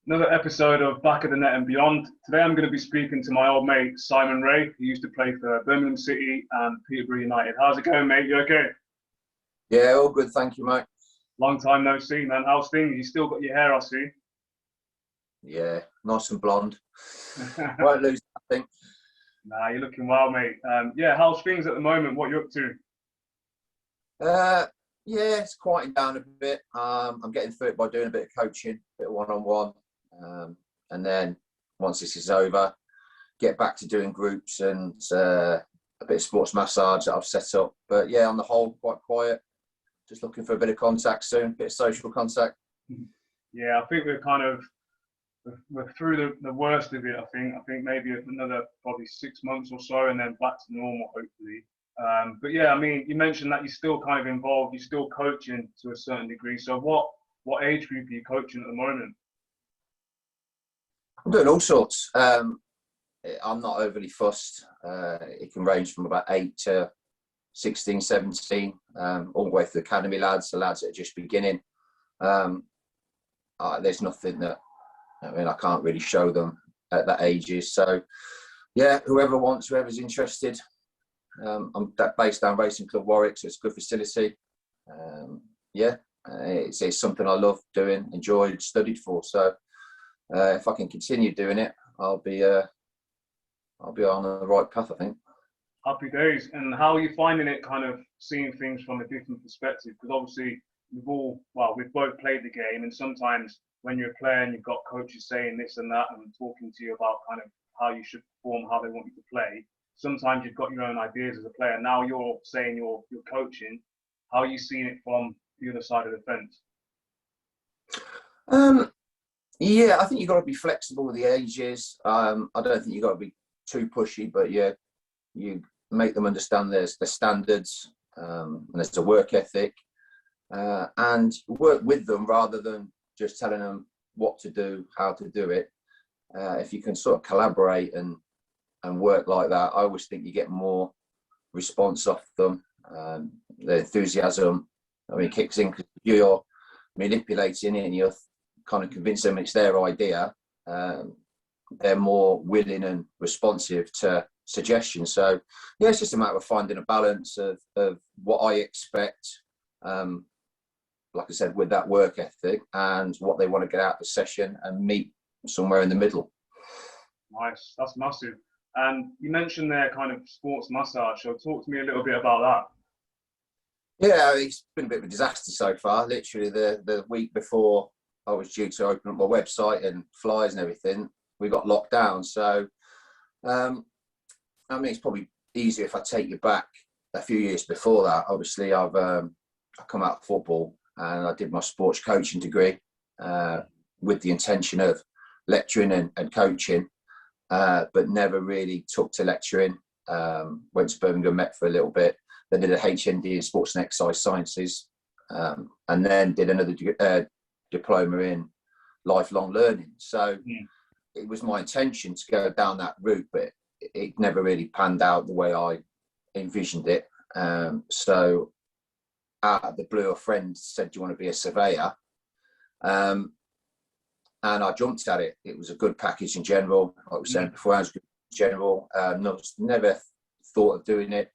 Another episode of Back of the Net and Beyond. Today I'm going to be speaking to my old mate Simon Rea, who used to play for Birmingham City and Peterborough United. How's it going, mate? You okay? Yeah, all good, thank you, mate. Long time no see, man. How's things? You still got your hair, I see. Yeah, nice and blonde. Won't lose, I think. Nah, you're looking well, mate. Yeah, how's things at the moment? What you up to? Yeah, it's quieting down a bit. I'm getting through it by doing a bit of coaching, a bit of one-on-one. And then once this is over, get back to doing groups and a bit of sports massage that I've set up. But yeah, on the whole, quite quiet. Just looking for a bit of contact soon, a bit of social contact. Yeah, I think we're through the worst of it. I think maybe another probably 6 months or so, and then back to normal, hopefully. But yeah, I mean, you mentioned that you're still kind of involved. You're still coaching to a certain degree. So what age group are you coaching at the moment? I'm doing all sorts. I'm not overly fussed. It can range from about 8 to 16, 17, all the way to the academy lads, the lads that are just beginning. There's nothing that, I can't really show them at that ages. So yeah, whoever's interested. I'm based down Racing Club Warwick, so it's a good facility. It's something I love doing, enjoyed, studied for. So if I can continue doing it, I'll be on the right path, I think. Happy days. And how are you finding it, kind of seeing things from a different perspective? Because obviously we've both played the game, and sometimes when you're a player and you've got coaches saying this and that and talking to you about kind of how you should perform, how they want you to play, sometimes you've got your own ideas as a player. Now you're saying you're coaching. How are you seeing it from the other side of the fence? Yeah, I think you've got to be flexible with the ages. I don't think you've got to be too pushy, but yeah, you make them understand there's the standards, and there's a work ethic, and work with them rather than just telling them what to do, how to do it. If you can sort of collaborate and work like that, I always think you get more response off them. The enthusiasm, kicks in because you're manipulating it and you're kind of convince them it's their idea. They're more willing and responsive to suggestions. So yeah, it's just a matter of finding a balance of what I expect, like I said, with that work ethic and what they want to get out of the session, and meet somewhere in the middle. Nice, that's massive. And you mentioned there kind of sports massage. So talk to me a little bit about that. Yeah, it's been a bit of a disaster so far. Literally the week before I was due to open up my website and flyers and everything, we got locked down. So, it's probably easier if I take you back a few years before that. Obviously, I come out of football and I did my sports coaching degree with the intention of lecturing and coaching. But never really took to lecturing. Went to Birmingham Met for a little bit, then did a HND in Sports and Exercise Sciences, and then did another diploma in lifelong learning. So It was my intention to go down that route, but it never really panned out the way I envisioned it. So out of the blue, a friend said, "Do you want to be a surveyor?" And I jumped at it. It was a good package in general. Like I was saying before, I was good in general. Never thought of doing it.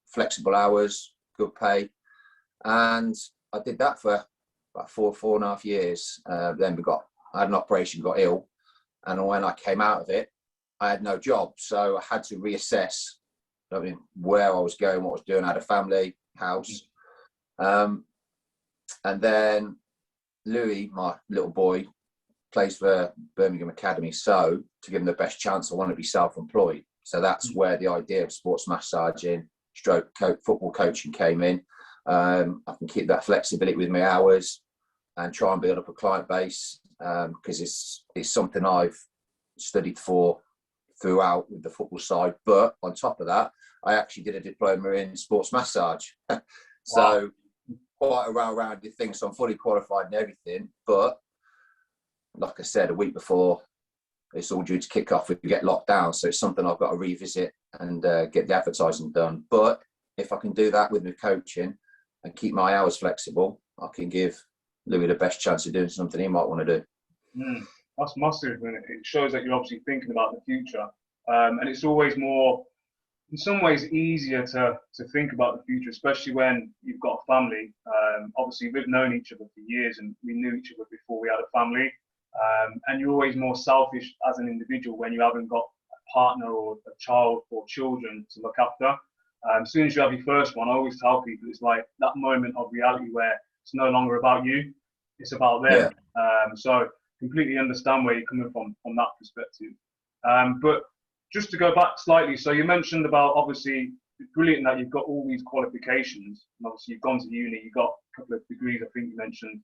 Flexible hours, good pay. And I did that for about 4.5 years. Then I had an operation, got ill. And when I came out of it, I had no job. So I had to reassess where I was going, what I was doing. I had a family, house. And then Louis, my little boy, plays for Birmingham Academy. So to give him the best chance, I want to be self-employed. So that's where the idea of sports massaging, football coaching came in. I can keep that flexibility with my hours and try and build up a client base, because it's something I've studied for throughout with the football side. But on top of that, I actually did a diploma in sports massage. So quite a well-rounded thing. So I'm fully qualified in everything. But like I said, a week before it's all due to kick off, we get locked down. So it's something I've got to revisit and get the advertising done. But if I can do that with my coaching and keep my hours flexible, I can give Louis the best chance of doing something he might want to do. Mm, that's massive, and it shows that you're obviously thinking about the future. And it's always more, in some ways, easier to think about the future, especially when you've got a family. Obviously, we've known each other for years, and we knew each other before we had a family. And you're always more selfish as an individual when you haven't got a partner or a child or children to look after. As soon as you have your first one, I always tell people it's like that moment of reality where it's no longer about you, it's about them. Yeah. So completely understand where you're coming from that perspective. But just to go back slightly, so you mentioned about obviously it's brilliant that you've got all these qualifications, and obviously you've gone to uni, you've got a couple of degrees, I think you mentioned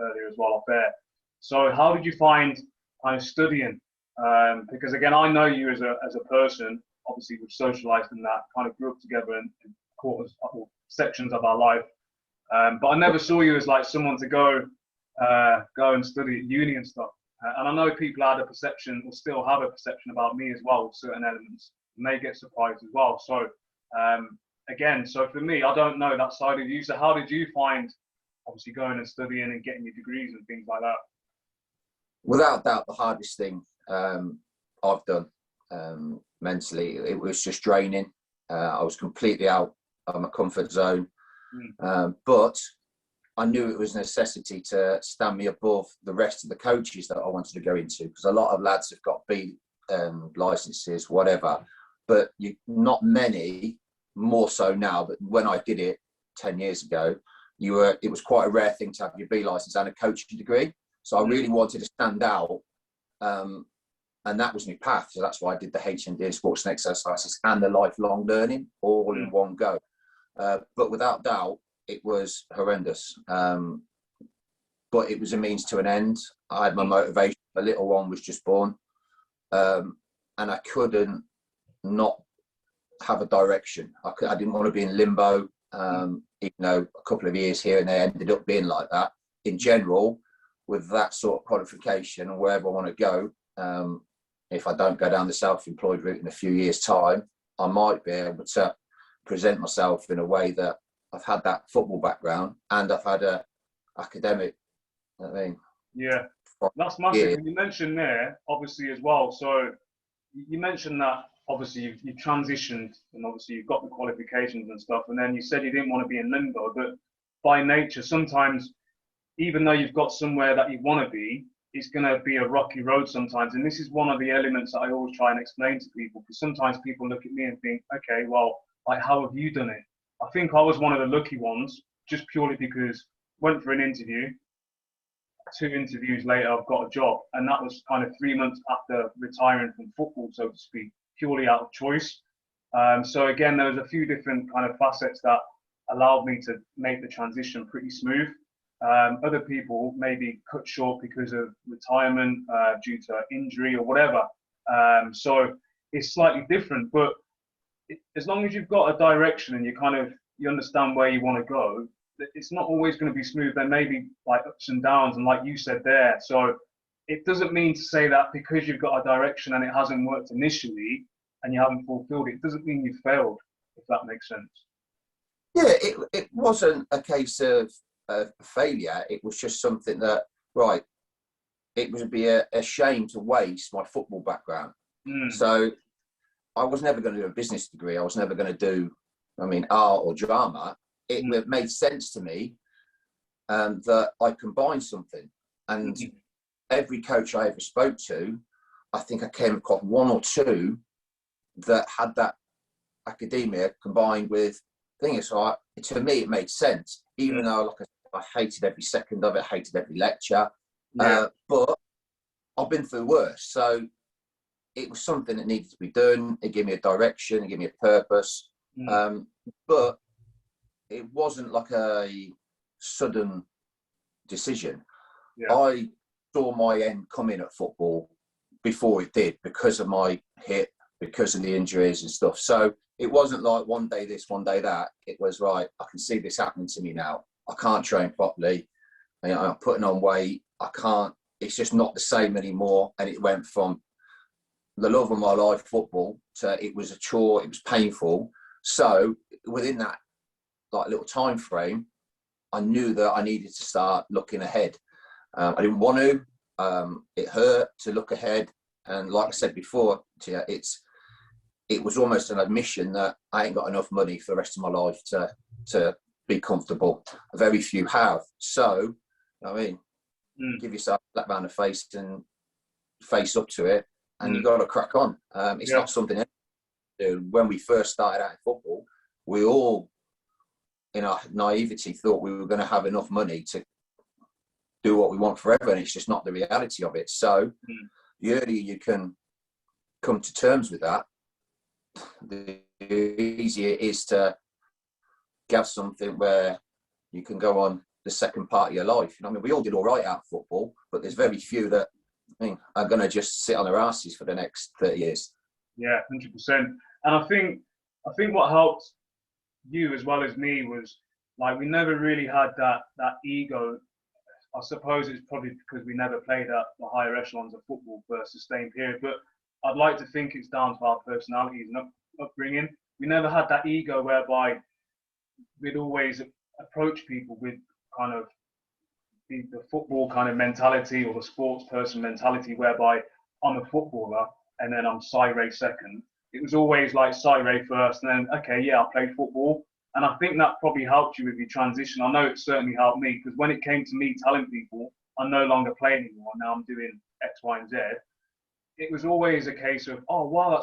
earlier as well off there. So how did you find kind of studying? Because again, I know you as a person. Obviously, we've socialised and that, kind of grew up together in quarters or sections of our life. But I never saw you as like someone to go and study at uni and stuff. And I know people had a perception, or still have a perception about me as well, with certain elements, and they get surprised as well. So again, so for me, I don't know that side of you. So how did you find, obviously, going and studying and getting your degrees and things like that? Without doubt, the hardest thing I've done mentally, it was just draining. I was completely out of my comfort zone. But I knew it was a necessity to stand me above the rest of the coaches that I wanted to go into, because a lot of lads have got B licenses, whatever, but not many, more so now. But when I did it 10 years ago, it was quite a rare thing to have your B license and a coaching degree. So I really wanted to stand out, and that was my path. So that's why I did the HND in Sports and Exercises and the lifelong learning all in one go. But without doubt, it was horrendous. But it was a means to an end. I had my motivation. A little one was just born. And I couldn't not have a direction. I didn't want to be in limbo. Even though a couple of years here and there ended up being like that. In general, with that sort of qualification and wherever I want to go, if I don't go down the self-employed route in a few years' time, I might be able to present myself in a way that I've had that football background and I've had a academic. I mean, yeah, that's massive. And you mentioned there, obviously, as well. So you mentioned that obviously you transitioned, and obviously you've got the qualifications and stuff. And then you said you didn't want to be in limbo, but by nature, sometimes, even though you've got somewhere that you want to be, it's going to be a rocky road sometimes. And this is one of the elements that I always try and explain to people, because sometimes people look at me and think, okay, well, like, how have you done it? I think I was one of the lucky ones, just purely because went for an interview, 2 interviews later, I've got a job. And that was kind of 3 months after retiring from football, so to speak, purely out of choice. So again, there was a few different kind of facets that allowed me to make the transition pretty smooth. Other people maybe cut short because of retirement, due to injury or whatever. So it's slightly different, but as long as you've got a direction and you understand where you want to go, it's not always going to be smooth. There may be like ups and downs, and like you said there. So it doesn't mean to say that because you've got a direction and it hasn't worked initially and you haven't fulfilled it, it doesn't mean you've failed, if that makes sense. Yeah, it wasn't a case of failure. It was just something that, right, it would be a shame to waste my football background. So I was never going to do a business degree. I was never going to do, art or drama. It made sense to me that I combined something. And every coach I ever spoke to, I think I came across one or two that had that academia combined with things. So to me, it made sense, even though, like I hated every second of it, hated every lecture. But I've been through worse. So it was something that needed to be done. It gave me a direction, it gave me a purpose. But it wasn't like a sudden decision. I saw my end coming at football before it did, because of my hip, because of the injuries and stuff. So it wasn't like one day this, one day that. It was, right, I can see this happening to me now. I can't train properly. I'm putting on weight. I can't, it's just not the same anymore. And it went from the love of my life, football, to it was a chore, it was painful. So within that like little time frame, I knew that I needed to start looking ahead. I didn't want to, It hurt to look ahead. And like I said before, it was almost an admission that I ain't got enough money for the rest of my life to be comfortable. Very few have. So, you know what I mean, give yourself a slap round the face and face up to it, and you've got to crack on. It's not something else to do. When we first started out in football, we all, in our naivety, thought we were going to have enough money to do what we want forever, and it's just not the reality of it. So the earlier you can come to terms with that, the easier it is to get something where you can go on the second part of your life. You know, I mean, we all did all right out of football, but there's very few that are going to just sit on their asses for the next 30 years. Yeah, 100%. And I think what helped you as well as me was, like, we never really had that ego. I suppose it's probably because we never played at the higher echelons of football for a sustained period, but I'd like to think it's down to our personalities and upbringing. We never had that ego whereby we'd always approach people with kind of the football kind of mentality, or the sports person mentality, whereby I'm a footballer and then I'm Simon Rea second. It was always like Simon Rea first, and then, okay, yeah, I played football. And I think that probably helped you with your transition. I know it certainly helped me, because when it came to me telling people I'm no longer playing anymore, now I'm doing X, Y, and Z, it was always a case of, oh, wow,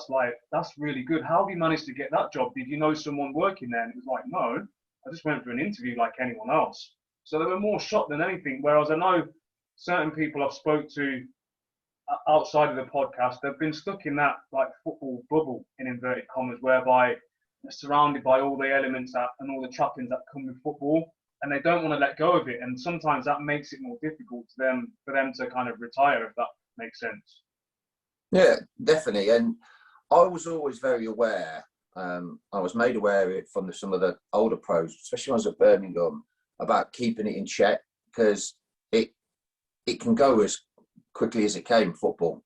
that's really good. How have you managed to get that job? Did you know someone working there? And it was like, no, I just went for an interview like anyone else. So they were more shocked than anything. Whereas I know certain people I've spoke to outside of the podcast, they've been stuck in that like football bubble, in inverted commas, whereby they're surrounded by all the elements and all the trappings that come with football, and they don't want to let go of it. And sometimes that makes it more difficult for them to kind of retire, if that makes sense. Yeah, definitely. And I was always very aware. I was made aware of it from some of the older pros, especially when I was at Birmingham, about keeping it in check, because it can go as quickly as it came, football.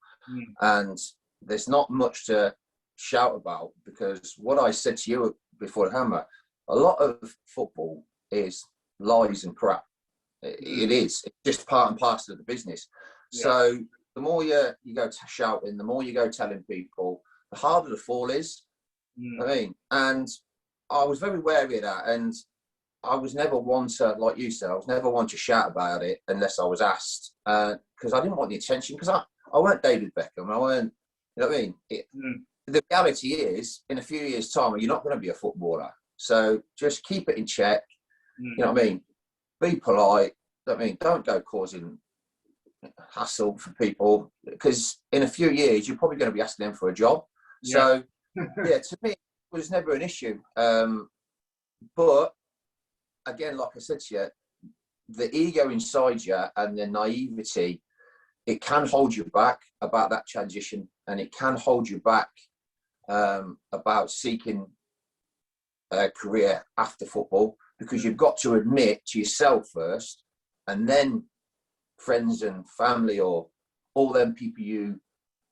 And there's not much to shout about, because what I said to you before the hammer, a lot of football is lies and crap. It is. It's just part and parcel of the business. Yeah. So the more you go shouting, the more you go telling people, the harder the fall is. I mean, and I was very wary of that, and I was never one to, like you said, I was never one to shout about it unless I was asked, because I didn't want the attention, because I weren't David Beckham, I weren't, you know what I mean? The reality is, in a few years' time, you're not going to be a footballer. So just keep it in check, you know what I mean? Be polite, I mean, don't go causing hassle for people, because in a few years, you're probably going to be asking them for a job. Yeah. So, yeah, to me, it was never an issue. But again, like I said to you, the ego inside you and the naivety, it can hold you back about that transition, and it can hold you back about seeking a career after football, because you've got to admit to yourself first, and then friends and family, or all them people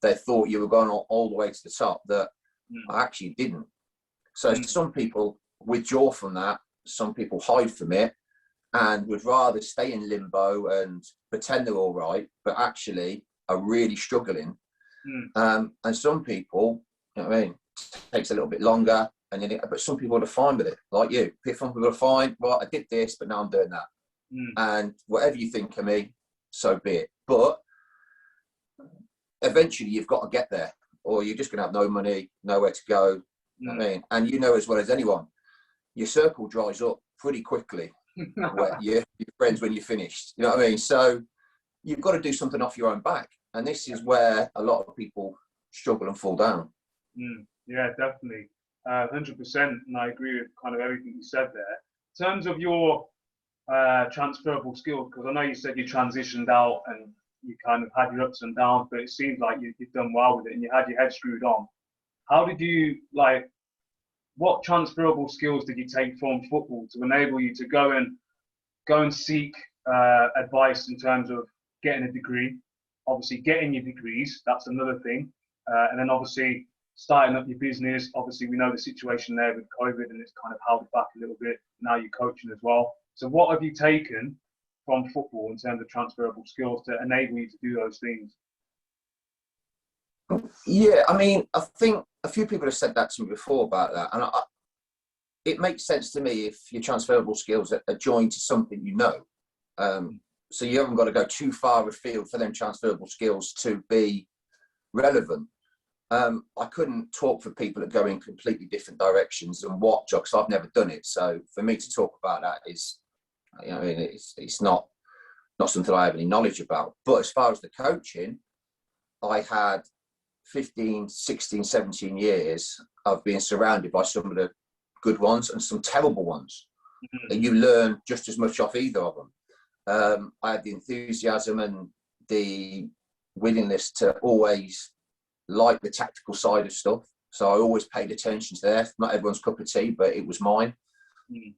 they thought you were going all the way to the top, that I actually didn't. So some people withdraw from that, some people hide from it and would rather stay in limbo and pretend they're all right, but actually are really struggling. And some people, you know what I mean, takes a little bit longer, and then but some people are fine with it, like you. Some people are fine, well, I did this, but now I'm doing that. And whatever you think of me, so be it. But eventually you've got to get there, or you're just going to have no money, nowhere to go. You know what I mean? And you know as well as anyone, your circle dries up pretty quickly. Your friends when you're finished. You know what I mean? So you've got to do something off your own back. And this is where a lot of people struggle and fall down. Yeah, definitely. 100%. And I agree with kind of everything you said there. In terms of your transferable skills, because I know you said you transitioned out and you kind of had your ups and downs, but it seems like you've done well with it and you had your head screwed on. How did you, what transferable skills did you take from football to enable you to go and seek advice in terms of getting a degree? Obviously, getting your degrees, that's another thing. And then obviously starting up your business. Obviously, we know the situation there with COVID, and it's kind of held it back a little bit. Now you're coaching as well. So what have you taken from football in terms of transferable skills to enable you to do those things? Yeah, I mean, I think a few people have said that to me before about that, and it makes sense to me if your transferable skills are joined to something you know. So you haven't got to go too far afield for them transferable skills to be relevant. I couldn't talk for people that go in completely different directions and what job, because I've never done it. So for me to talk about that is, you know, it's not something I have any knowledge about. But as far as the coaching, I had 15, 16, 17 years of being surrounded by some of the good ones and some terrible ones. And you learn just as much off either of them. I had the enthusiasm and the willingness to always like the tactical side of stuff. So I always paid attention to that. Not everyone's cup of tea, but it was mine.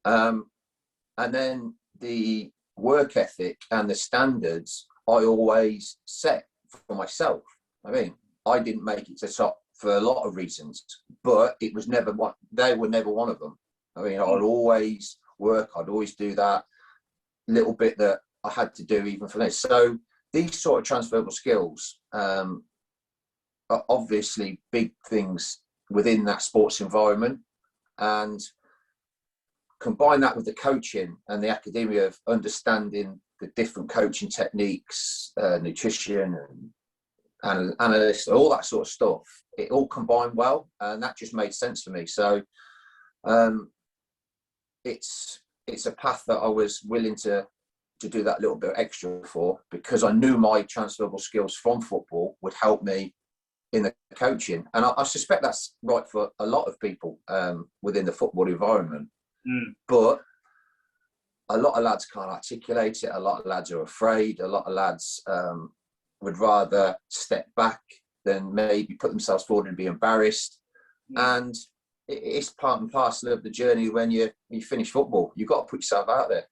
And then the work ethic and the standards I always set for myself. I mean, I didn't make it to top for a lot of reasons, but it was never one. They were never one of them. I mean, I'd always work. I'd always do that little bit that I had to do even for this. So these sort of transferable skills are obviously big things within that sports environment, and combine that with the coaching and the academia of understanding the different coaching techniques, nutrition and analysts, all that sort of stuff. It all combined well, and that just made sense for me. So it's a path that I was willing to do that little bit extra for, because I knew my transferable skills from football would help me in the coaching. And I suspect that's right for a lot of people within the football environment. But a lot of lads can't articulate it. A lot of lads are afraid. A lot of lads would rather step back than maybe put themselves forward and be embarrassed. And it's part and parcel of the journey when you finish football. You've got to put yourself out there.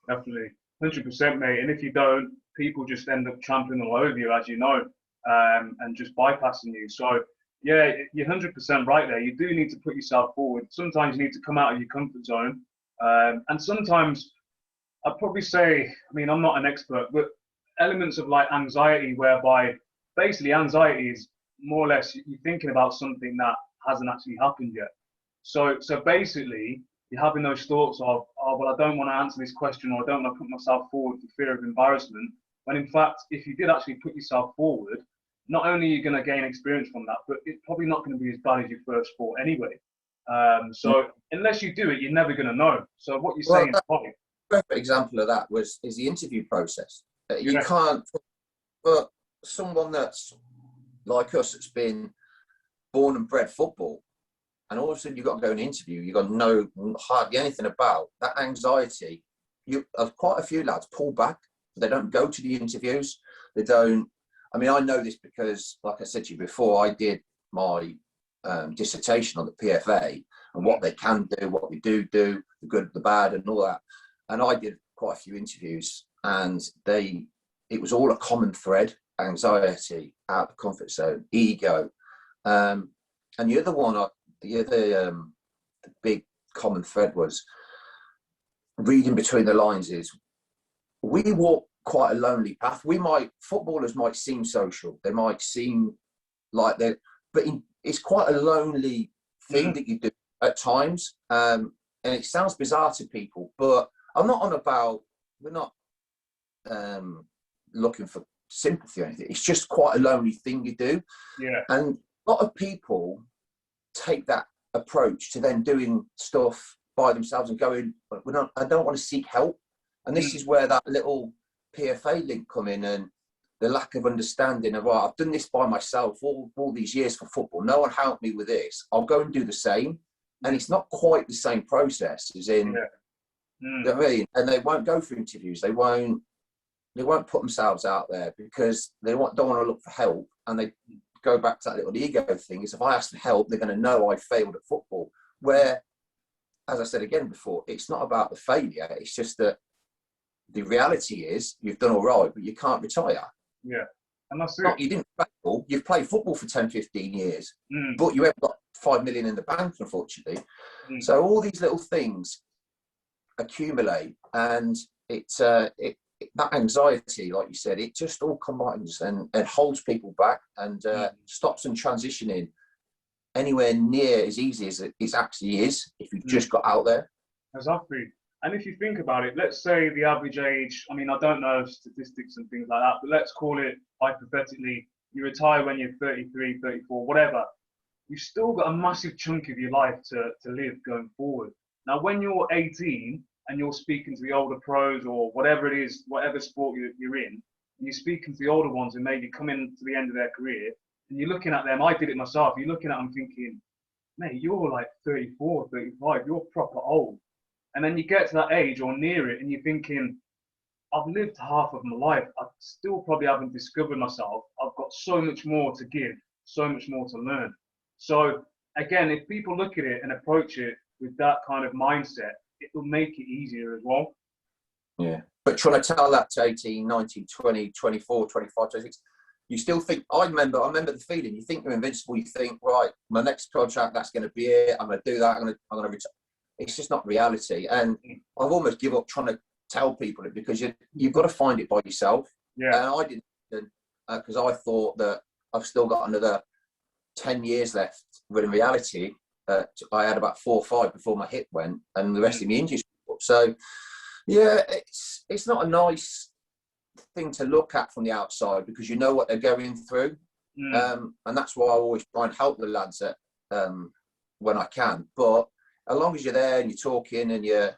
Definitely. 100%, mate. And if you don't, people just end up trampling all over you, as you know, and just bypassing you. So, yeah, you're 100% right there. You do need to put yourself forward. Sometimes you need to come out of your comfort zone. And sometimes I'd probably say, I mean, I'm not an expert, but elements of like anxiety, whereby basically anxiety is more or less you're thinking about something that hasn't actually happened yet. So basically, you're having those thoughts of, oh, well, I don't want to answer this question, or I don't want to put myself forward for fear of embarrassment. When in fact, if you did actually put yourself forward, not only are you going to gain experience from that, but it's probably not going to be as bad as your first sport anyway. So unless you do it, you're never going to know. So what you're saying is right. A perfect example of that is the interview process. You can't, but someone that's like us, that's been born and bred football, and all of a sudden you've got to go and interview, you've got to know hardly anything about that anxiety. Quite a few lads pull back. They don't go to the interviews. They don't. I mean, I know this because, like I said to you before, I did my dissertation on the PFA and what they can do, what they do, the good, the bad, and all that. And I did quite a few interviews, and it was all a common thread: anxiety, out of comfort zone, ego, and the other one, the big common thread was reading between the lines. Is we walk quite a lonely path. Footballers might seem social, they might seem like they're, but it's quite a lonely thing that you do at times. And it sounds bizarre to people, but I'm not on about, we're not looking for sympathy or anything. It's just quite a lonely thing you do. Yeah. And a lot of people take that approach to then doing stuff by themselves and going, I don't want to seek help. And this is where that little PFA link come in, and the lack of understanding of, well, I've done this by myself all these years for football. No one helped me with this. I'll go and do the same. And it's not quite the same process as in, you know what I mean? And they won't go for interviews. They won't put themselves out there because they don't want to look for help. And they go back to that little ego thing, is if I ask for help, they're going to know I failed at football. Where, as I said again before, it's not about the failure. It's just that the reality is you've done all right, but you can't retire. Yeah. And that's it. You didn't fail. You've played football for 10, 15 years, but you haven't got 5 million in the bank, unfortunately. So all these little things accumulate, and it that anxiety, like you said, it just all combines and holds people back and stops them transitioning anywhere near as easy as it actually is if you've just got out there. Exactly. And if you think about it, let's say the average age, I mean, I don't know statistics and things like that, but let's call it hypothetically, you retire when you're 33, 34, whatever. You've still got a massive chunk of your life to live going forward. Now, when you're 18 and you're speaking to the older pros or whatever it is, whatever sport you're in, and you're speaking to the older ones who maybe coming to the end of their career, and you're looking at them, I did it myself, you're looking at them thinking, mate, you're like 34, 35, you're proper old. And then you get to that age or near it and you're thinking, I've lived half of my life. I still probably haven't discovered myself. I've got so much more to give, so much more to learn. So again, if people look at it and approach it with that kind of mindset, it will make it easier as well. Yeah. But trying to tell that to 18, 19, 20, 24, 25, 26, you still think, I remember the feeling. You think you're invincible. You think, right, my next contract, that's going to be it. I'm going to do that. I'm going to retire. It's just not reality. And I've almost given up trying to tell people it because you've got to find it by yourself. Yeah. And I didn't because I thought that I've still got another 10 years left. But in reality, I had about 4 or 5 before my hip went and the rest of my injuries. So, yeah, it's not a nice thing to look at from the outside because you know what they're going through. And that's why I always try and help the lads when I can. But as long as you're there and you're talking and you're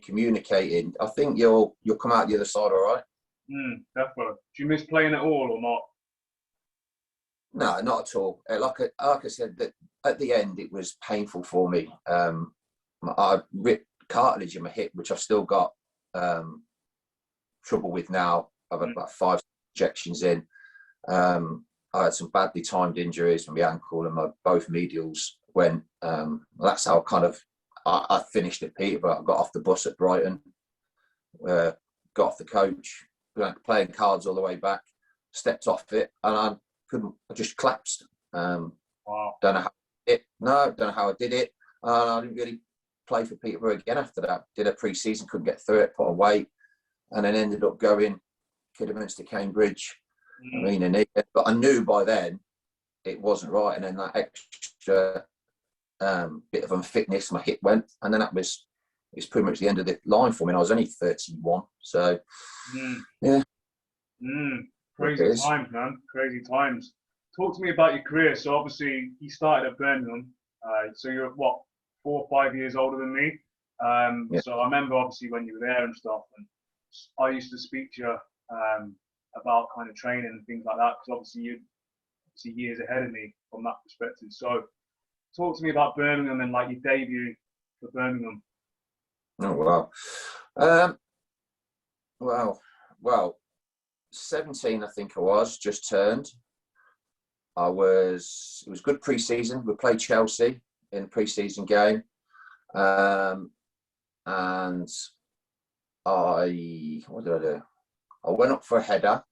communicating, I think you'll come out the other side all right. Definitely. Do you miss playing at all or not? No, not at all. Like I said, that at the end it was painful for me. I ripped cartilage in my hip, which I've still got trouble with now. I've had about 5 injections in. I had some badly timed injuries from my ankle and my both medials went. That's how I finished at Peterborough. I got off the bus at Brighton, got off the coach, playing cards all the way back, stepped off it, and I just collapsed. Wow. Don't know how I did it. I didn't really play for Peterborough again after that. Did a pre-season, couldn't get through it, put on weight, and then ended up going Kidderminster, Cambridge, but I knew by then it wasn't right, and then that extra bit of unfitness, my hip went, and then it's pretty much the end of the line for me. And I was only 31, so yeah. Crazy times, man. Crazy times. Talk to me about your career. So obviously you started at Birmingham. So you're what, 4 or 5 years older than me. So I remember obviously when you were there and stuff, and I used to speak to you about kind of training and things like that, because obviously you're years ahead of me from that perspective. So talk to me about Birmingham and like your debut for Birmingham. Oh wow. Well, 17 I think I was, just turned. It was good pre-season. We played Chelsea in the pre-season game, and what did I do? I went up for a header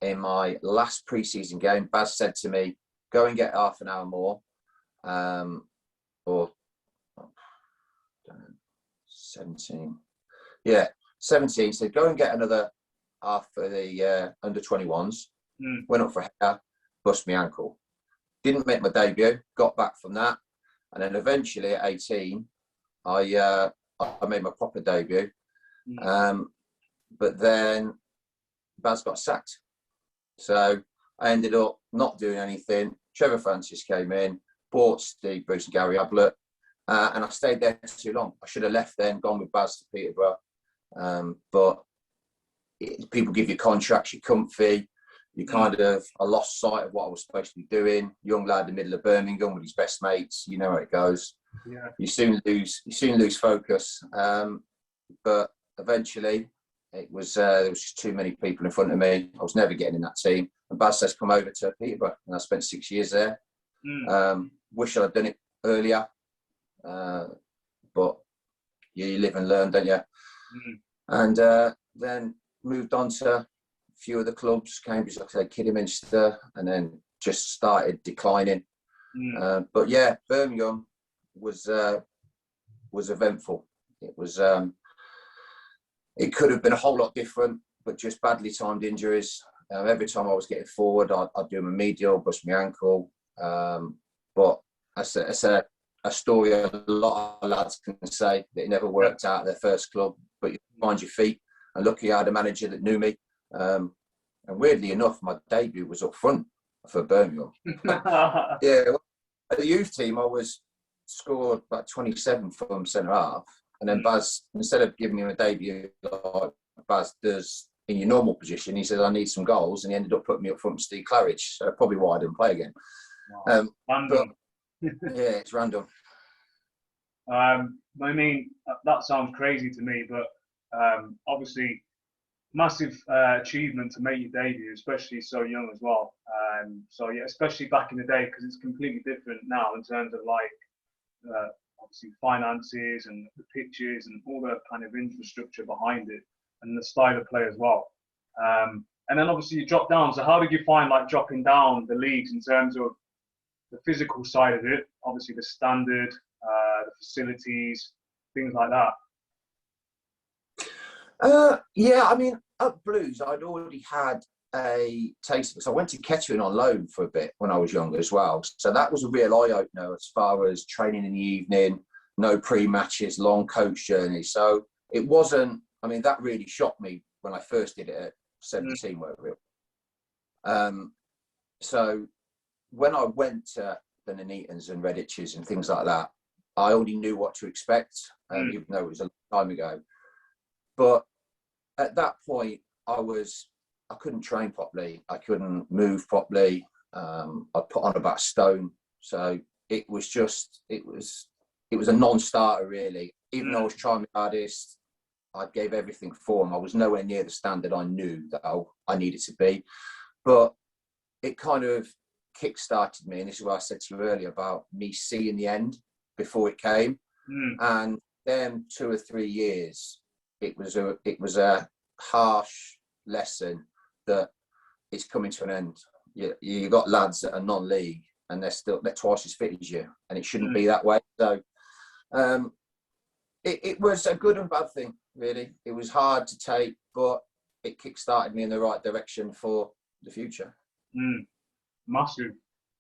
in my last pre-season game. Baz said to me, go and get half an hour more, or 17. Yeah, 17. Said, go and get another half for the under 21s. Went up for a header, bust my ankle. Didn't make my debut, got back from that. And then eventually at 18, I made my proper debut. But then Baz got sacked. So I ended up not doing anything. Trevor Francis came in, bought Steve Bruce and Gary Ablett, and I stayed there too long. I should have left then, gone with Baz to Peterborough. But people give you contracts, you're comfy. I lost sight of what I was supposed to be doing. Young lad in the middle of Birmingham with his best mates. You know how it goes. Yeah. You soon lose focus. But eventually, there was just too many people in front of me. I was never getting in that team. And Baz says, come over to Peterborough. And I spent 6 years there. Wish I'd done it earlier. But you live and learn, don't you? And then moved on to a few of the clubs, Cambridge, like I said, Kidderminster, and then just started declining. But yeah, Birmingham was eventful. It was it could have been a whole lot different, but just badly timed injuries. Every time I was getting forward, I'd do my medial, bust my ankle. But it's a story a lot of lads can say that it never worked out at their first club, but you find your feet. And lucky I had a manager that knew me. And weirdly enough, my debut was up front for Birmingham. Yeah, at the youth team, I scored about 27 from centre half. And then Baz, instead of giving me a debut like Baz does in your normal position, he said, I need some goals. And he ended up putting me up front with Steve Claridge. So probably why I didn't play again. Wow. But, yeah, it's random. I mean, that sounds crazy to me, but obviously massive achievement to make your debut, especially so young as well. So yeah, especially back in the day, because it's completely different now in terms of like obviously finances and the pitches and all the kind of infrastructure behind it and the style of play as well. And then obviously you drop down. So how did you find like dropping down the leagues in terms of the physical side of it? Obviously the standard, the facilities, things like that. Yeah, I mean, at Blues, I'd already had a taste of it. So I went to Kettering on loan for a bit when I was younger as well. So that was a real eye-opener as far as training in the evening, no pre-matches, long coach journeys. So it wasn't, I mean, that really shocked me when I first did it at 17, whatever it was. So when I went to the Nuneatons and Redditches and things like that, I already knew what to expect, even though it was a long time ago. But at that point, I couldn't train properly. I couldn't move properly. I put on about a stone. So it was a non-starter really. Even though I was trying my hardest, I gave everything for him. I was nowhere near the standard I knew that I needed to be. But it kind of kick-started me. And this is what I said to you earlier about me seeing the end before it came. And then 2 or 3 years, it was a harsh lesson that it's coming to an end. You got lads that are non-league and they're twice as fit as you, and it shouldn't be that way. So it was a good and bad thing, really. It was hard to take, but it kick-started me in the right direction for the future. Massive.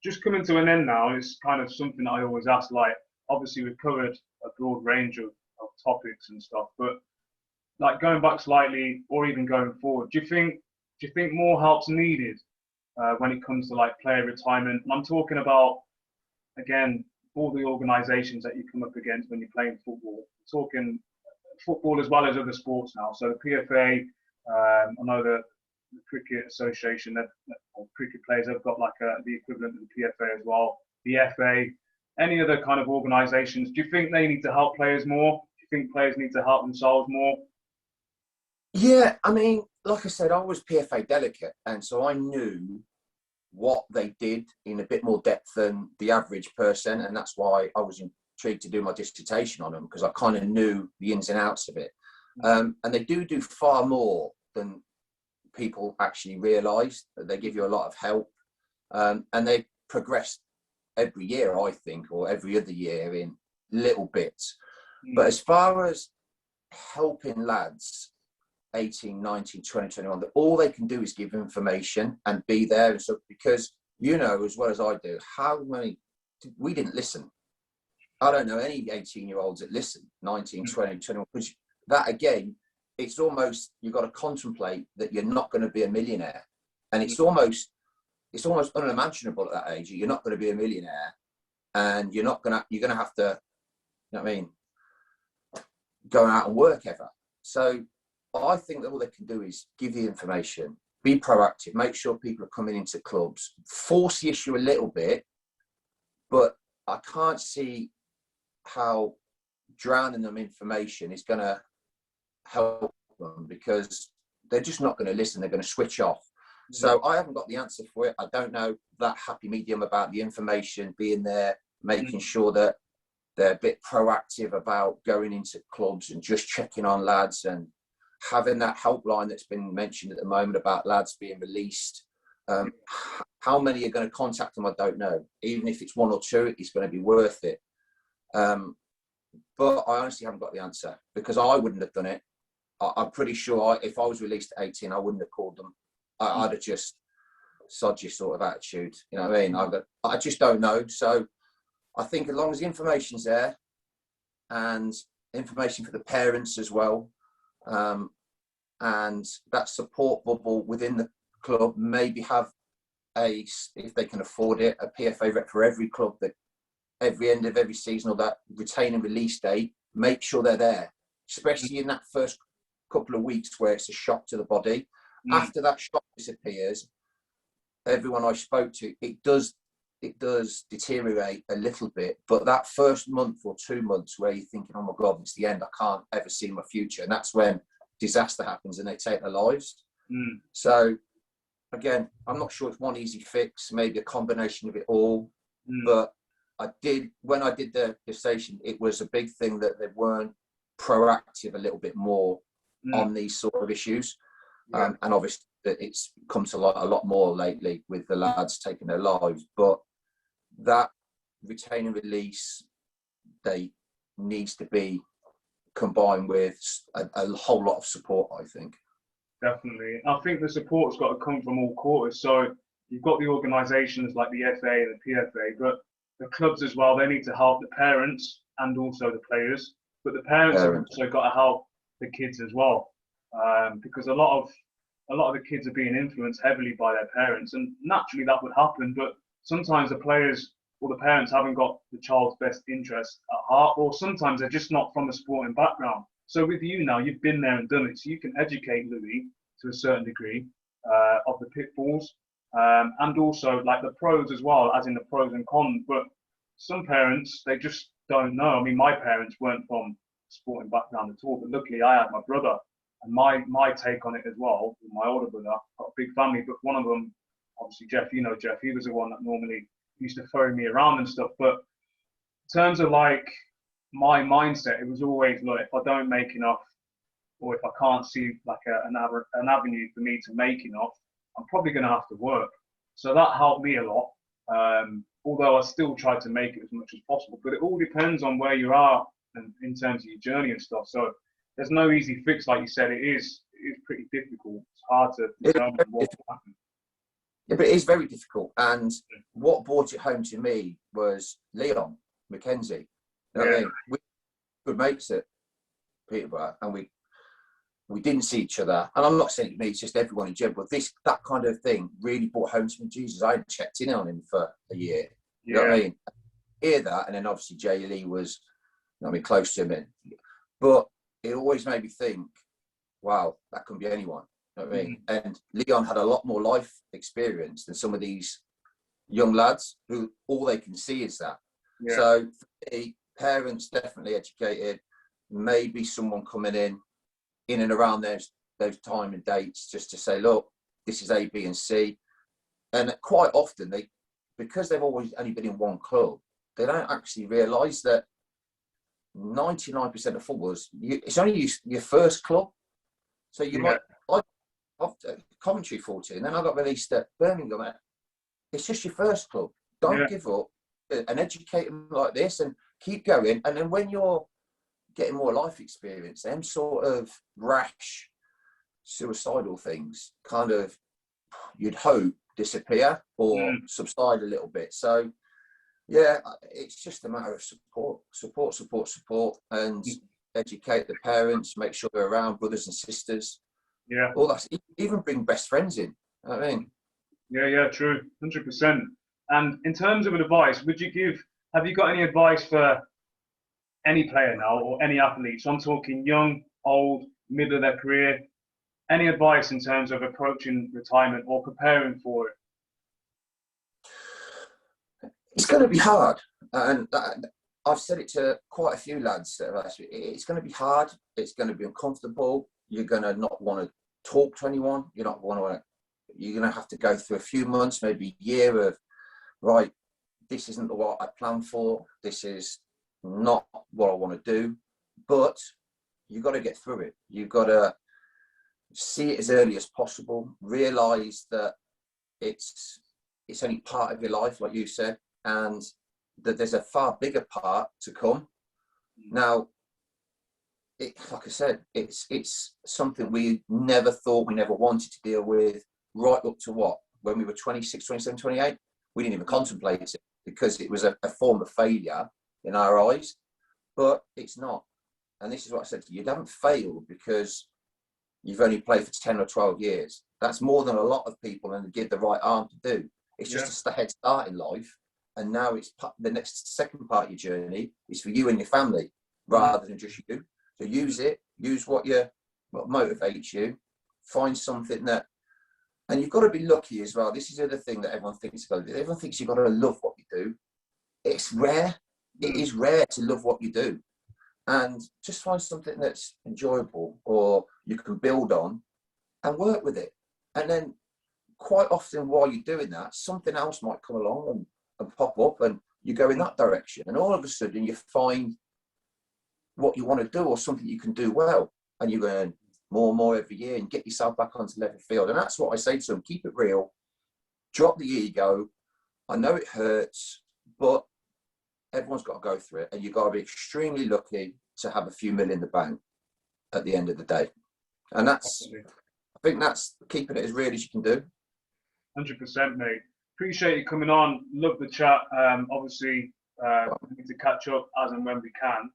Just coming to an end now, it's kind of something that I always ask, like, obviously we've covered a broad range of topics and stuff, but like going back slightly or even going forward, do you think more help's needed when it comes to like player retirement? And I'm talking about, again, all the organisations that you come up against when you're playing football. I'm talking football as well as other sports now. So the PFA, I know the Cricket Association, cricket players have got like the equivalent of the PFA as well. The FA, any other kind of organisations, do you think they need to help players more? Do you think players need to help themselves more? Yeah, I mean, like I said, I was PFA delegate, and so I knew what they did in a bit more depth than the average person, and that's why I was intrigued to do my dissertation on them, because I kind of knew the ins and outs of it. And they do far more than people actually realise. That they give you a lot of help, and they progress every year, I think, or every other year in little bits. But as far as helping lads 18, 19, 20, 21, all they can do is give information and be there. And so, because you know as well as I do, we didn't listen. I don't know any 18-year-olds that listen, 19, 20, 21, because that again, it's almost, you've got to contemplate that you're not going to be a millionaire. And it's almost unimaginable at that age. You're not going to be a millionaire, and you're going to have to, you know what I mean, go out and work ever. So I think that all they can do is give the information, be proactive, make sure people are coming into clubs, force the issue a little bit, but I can't see how drowning them information is going to help them, because they're just not going to listen. They're going to switch off. So I haven't got the answer for it. I don't know that happy medium about the information being there, making sure that they're a bit proactive about going into clubs and just checking on lads, and having that helpline that's been mentioned at the moment about lads being released. How many are going to contact them, I don't know. Even if it's 1 or 2, it's going to be worth it. But I honestly haven't got the answer, because I wouldn't have done it. I'm pretty sure if I was released at 18, I wouldn't have called them. I'd have just sod you sort of attitude. You know what I mean? I just don't know. So I think as long as the information's there and information for the parents as well, and that support bubble within the club, maybe have if they can afford it, a PFA rep for every club, that every end of every season, or that retain and release date, make sure they're there, especially in that first couple of weeks where it's a shock to the body. After that shock disappears, everyone I spoke to, it does deteriorate a little bit, but that first month or 2 months where you're thinking, oh my God, it's the end, I can't ever see my future, and that's when disaster happens and they take their lives. So again, I'm not sure it's one easy fix, maybe a combination of it all, but when I did the gestation, it was a big thing that they weren't proactive a little bit more on these sort of issues. And obviously it's come to light a lot more lately with the lads taking their lives, but that retain and release date needs to be combined with a whole lot of support, I think. Definitely. I think the support's got to come from all quarters. So you've got the organisations like the FA and the PFA, but the clubs as well, they need to help the parents and also the players. But the parents have also got to help the kids as well, because a lot of the kids are being influenced heavily by their parents, and naturally that would happen. But sometimes the players or the parents haven't got the child's best interest at heart, or sometimes they're just not from a sporting background. So with you now, you've been there and done it, so you can educate Louis to a certain degree of the pitfalls, and also like the pros as well, as in the pros and cons. But some parents, they just don't know. I mean, my parents weren't from a sporting background at all, but luckily I had my brother, and my take on it as well, with my older brother, got a big family, but one of them, obviously Jeff, you know Jeff, he was the one that normally used to throw me around and stuff. But in terms of like my mindset, it was always, look, if I don't make enough, or if I can't see like an avenue for me to make enough, I'm probably going to have to work. So that helped me a lot, although I still tried to make it as much as possible. But it all depends on where you are and in terms of your journey and stuff. So there's no easy fix, like you said. It is pretty difficult. It's hard to determine what will happen. Yeah, but it is very difficult. And what brought it home to me was Leon Mackenzie. You know what I mean? We were good mates at Peterborough, and we didn't see each other. And I'm not saying it to me, it's just everyone in general. That kind of thing really brought home to me. Jesus, I hadn't checked in on him for a year. You know what I mean? Hear that, and then obviously Jay Lee was, you know what I mean, close to him. But it always made me think, wow, that can be anyone. You know what I mean? And Leon had a lot more life experience than some of these young lads who all they can see is that. So for me, parents definitely educated, maybe someone coming in and around those time and dates, just to say, look, this is A, B, and C. And quite often because they've always only been in one club, they don't actually realise that 99% of footballers, it's only your first club. So you might, after Coventry 14, then I got released at Birmingham. It's just your first club. Don't give up, and educate them like this and keep going. And then when you're getting more life experience, them sort of rash, suicidal things kind of, you'd hope, disappear or subside a little bit. So yeah, it's just a matter of support, and educate the parents, make sure they're around, brothers and sisters. Yeah. All that, even bring best friends in. You know what I mean? Yeah, true. 100%. And in terms of advice, have you got any advice for any player now or any athlete? So I'm talking young, old, middle of their career. Any advice in terms of approaching retirement or preparing for it? It's going to be hard. And I've said it to quite a few lads that have asked me, it's going to be hard. It's going to be uncomfortable. You're going to not want to talk to anyone. You're going to have to go through a few months, maybe a year of, right, this isn't what I planned for. This is not what I want to do. But you've got to get through it. You've got to see it as early as possible. Realise that it's only part of your life, like you said, and that there's a far bigger part to come. Now, like I said, it's something we never thought, we never wanted to deal with, right up to what, when we were 26, 27, 28, we didn't even contemplate it because it was a form of failure in our eyes, but it's not. And this is what I said to you, you haven't failed because you've only played for 10 or 12 years. That's more than a lot of people and give the right arm to do. It's just a head start in life. And now it's the next second part of your journey is for you and your family rather than just you. So use it, use what motivates you, find something that, and you've got to be lucky as well. This is the other thing that everyone thinks about. Everyone thinks you've got to love what you do. It's rare. It is rare to love what you do. And just find something that's enjoyable or you can build on and work with it. And then quite often while you're doing that, something else might come along and pop up and you go in that direction. And all of a sudden you find what you want to do or something you can do well. And you earn more and more every year and get yourself back onto level field. And that's what I say to them, keep it real, drop the ego. I know it hurts, but everyone's got to go through it. And you've got to be extremely lucky to have a few million in the bank at the end of the day. And that's, I think that's keeping it as real as you can do. 100%, mate. Appreciate you coming on. Love the chat. Obviously, we need to catch up as and when we can.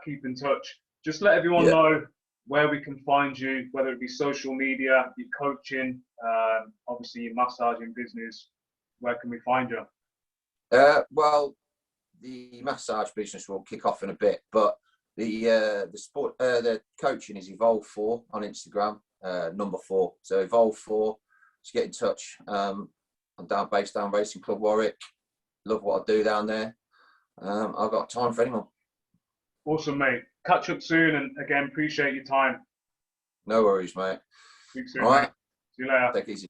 Keep in touch. Just let everyone know where we can find you, whether it be social media, your coaching, obviously your massaging business. Where can we find you? Well, the massage business will kick off in a bit, but the coaching is Evolve4 on Instagram, number 4. So Evolve4, just get in touch. I'm based down Racing Club Warwick. Love what I do down there. I've got time for anyone. Awesome, mate. Catch up soon, and again, appreciate your time. No worries, mate. Speak soon, All right. mate. See you later. Take it easy.